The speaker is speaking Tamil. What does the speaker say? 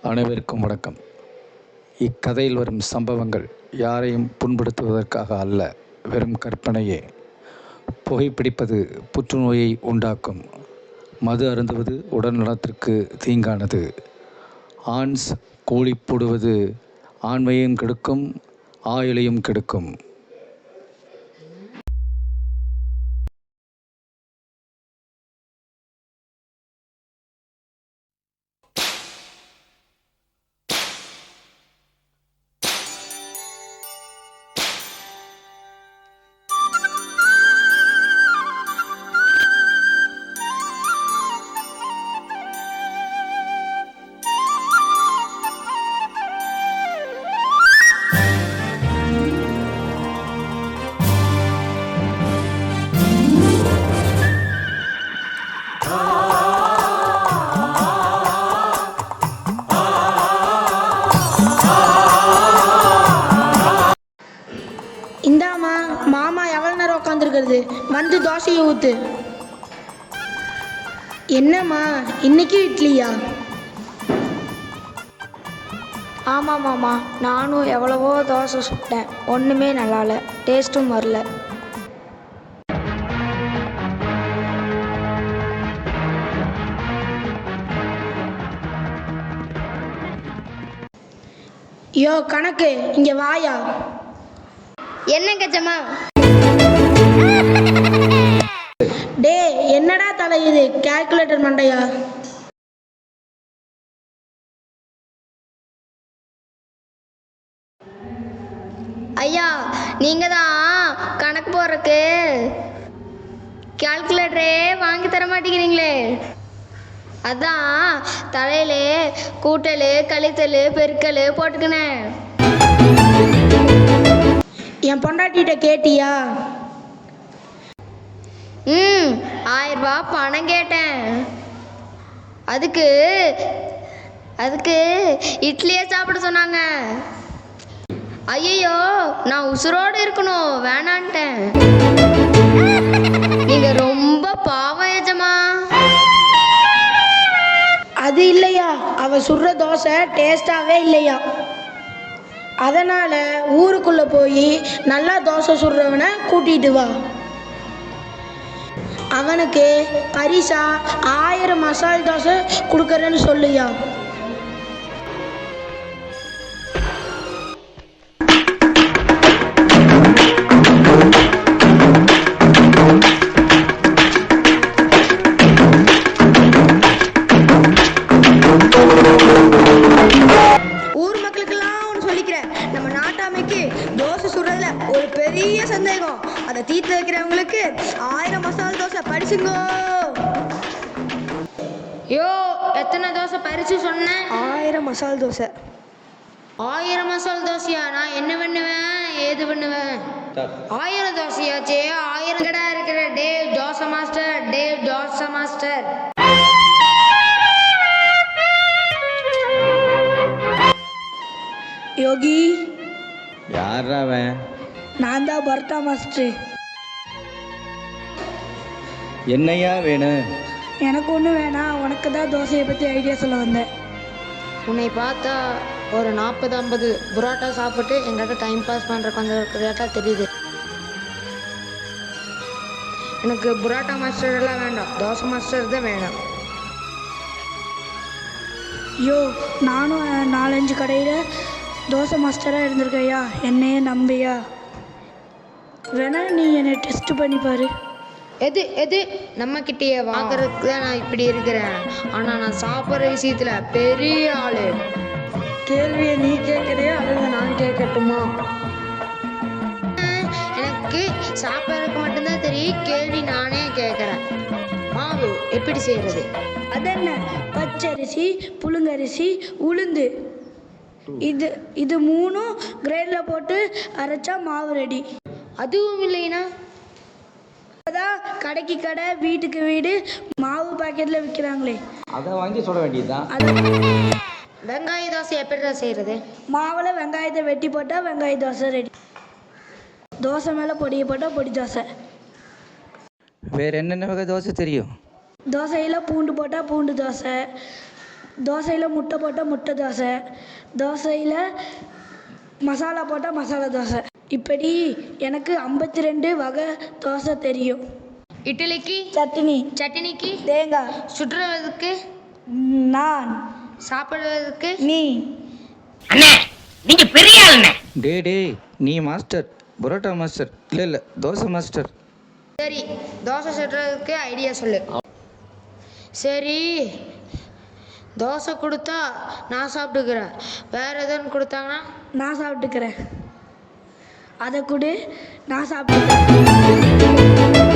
அனைவருக்கும் வணக்கம். இக்கதையில் வரும் சம்பவங்கள் யாரையும் புண்படுத்துவதற்காக அல்ல, வெறும் கற்பனையே. புகைப்பிடிப்பது புற்றுநோயை உண்டாக்கும். மது அருந்துவது உடல் நலத்திற்கு தீங்கானது. ஆன்ஸ் கோழி போடுவது ஆண்மையும் கெடுக்கும், ஆயுளையும் கெடுக்கும். இந்தாம்மா, மாமா எவ்வளோ நேரம் உட்காந்துருக்கிறது, வந்து தோசையை ஊற்று. என்னம்மா இன்னைக்கு இட்லியா? ஆமாம் மாமா, நானும் எவ்வளவோ தோசை சுட்டேன், ஒன்றுமே நல்லா இல்லை, டேஸ்ட்டும் வரல. யோ கணக்கு, இங்கே வாயா. என்ன கஜமா? டே, என்னடா தலை இது, கால்குலேட்டர் மண்டையா? ஐயா, நீங்கள் தான் கணக்கு போடுறக்கு கால்குலேட்டரே வாங்கி தர மாட்டேங்கிறீங்களே. அதான் தலையில கூட்டல் கழித்தல் பெருக்கல் போட்டுக்கினேன். என் பொண்டாட்டிகிட்ட கேட்டியா? 1000 ரூபாய் பணம் கேட்டேன். அதுக்கு இட்லியே சாப்பிட சொன்னாங்க. ஐயோ, நான் உசுரோடு இருக்கணும் வேணான்ட்டேன். நீங்க ரொம்ப பாவம் எஜமா. அது இல்லையா, அவ சுடுற தோசை டேஸ்டாகவே இல்லையா, அதனால் ஊருக்குள்ளே போய் நல்லா தோசை சுடுறவனை கூட்டிகிட்டு வா. அவனுக்கு பரிசா 1000 மசால் தோசை கொடுக்குறேன்னு சொல்லுயா. தோசை சுடுறதுல ஒரு பெரிய சந்தேகம், அதை தீர்த்து வைக்கிறவங்களுக்கு 1000 மசால் தோசை பரிசுங்கோ. யோ, எத்தனை தோசை பரிசு சொன்னேன்? 1000 மசால் தோசை. 1000 மசால் தோசையா? நான் என்ன பண்ணுவேன், ஏது பண்ணுவேன்? 1000 தோசையாச்சே, 1000 கடை இருக்கிற. Dave dosa master, Dave dosa master. Yogi, யாரா அவன்? நான் தான் பர்தா மாஸ்டர். என்னையா வேணும்? எனக்கு ஒன்றும் வேணாம், உனக்கு தான் தோசையை பற்றி ஐடியா சொல்ல வந்தேன். உன்னை பார்த்தா ஒரு 40-50 புரோட்டா சாப்பிட்டு எங்கிட்ட டைம் பாஸ் பண்ணுற கொஞ்சம் கேட்டா தெரியுது. எனக்கு புரோட்டா மாஸ்டர் எல்லாம் வேண்டாம், தோசை மாஸ்டர் தான் வேணும். ஐயோ, நானும் 4-5 கடையில் தோசை மாஸ்டராக இருந்திருக்கையா, என்னையே நம்பியா? வேணா நீ என்னை டெஸ்ட் பண்ணி பாரு. எது நம்ம கிட்டேயே வாங்குறதுக்கு தான் நான் இப்படி இருக்கிறேன். ஆனால் நான் சாப்பிட்ற விஷயத்தில் பெரிய ஆளு. கேள்வியை நீ கேட்குறியா அல்லது நான் கேட்கட்டுமா? எனக்கு சாப்பிட்றதுக்கு மட்டும்தான் தெரியும், கேள்வி நானே கேட்குறேன். மாவு எப்படி செய்கிறது? அதென்ன, பச்சரிசி, புழுங்கரிசி, உளுந்து, இது 3 கிரைண்டரில் போட்டு அரைச்சா மாவு ரெடி. அதுவும் இல்லைன்னா அதான் கடைக்கு கடை, வீட்டுக்கு வீடு மாவு பாக்கெட்டில் விற்கிறாங்களே, அதை வாங்கி சொல்ல வேண்டியதுதான். வெங்காய தோசை எப்படி செய்கிறது? மாவில் வெங்காயத்தை வெட்டி போட்டால் வெங்காய தோசை ரெடி. தோசை மேலே பொடியை போட்டால் பொடி தோசை. வேறு என்னென்ன வகை தோசை தெரியும்? தோசையில் பூண்டு போட்டால் பூண்டு தோசை, தோசையில் முட்டை போட்டால் முட்டை தோசை, தோசையில் மசாலா போட்டால் மசாலா தோசை. இப்படி எனக்கு 52 வகை தோசை தெரியும். இட்லிக்கு சட்னி, சட்னிக்கு தேங்காய், சுற்றுவதற்கு நான், சாப்பிடுவதற்கு நீ. டே நீ மாஸ்டர், பரோட்டா மாஸ்டர். இல்லை தோசை மாஸ்டர். சரி, தோசை சுடுறதுக்கு ஐடியா சொல்லு. சரி, தோசை கொடுத்தா நான் சாப்பிட்டுக்கிறேன். வேற எதுவும் கொடுத்தாங்கன்னா நான் சாப்பிட்டுக்கிறேன். அதை கொடு, நான் சாப்பிட்டுக்கிறேன்.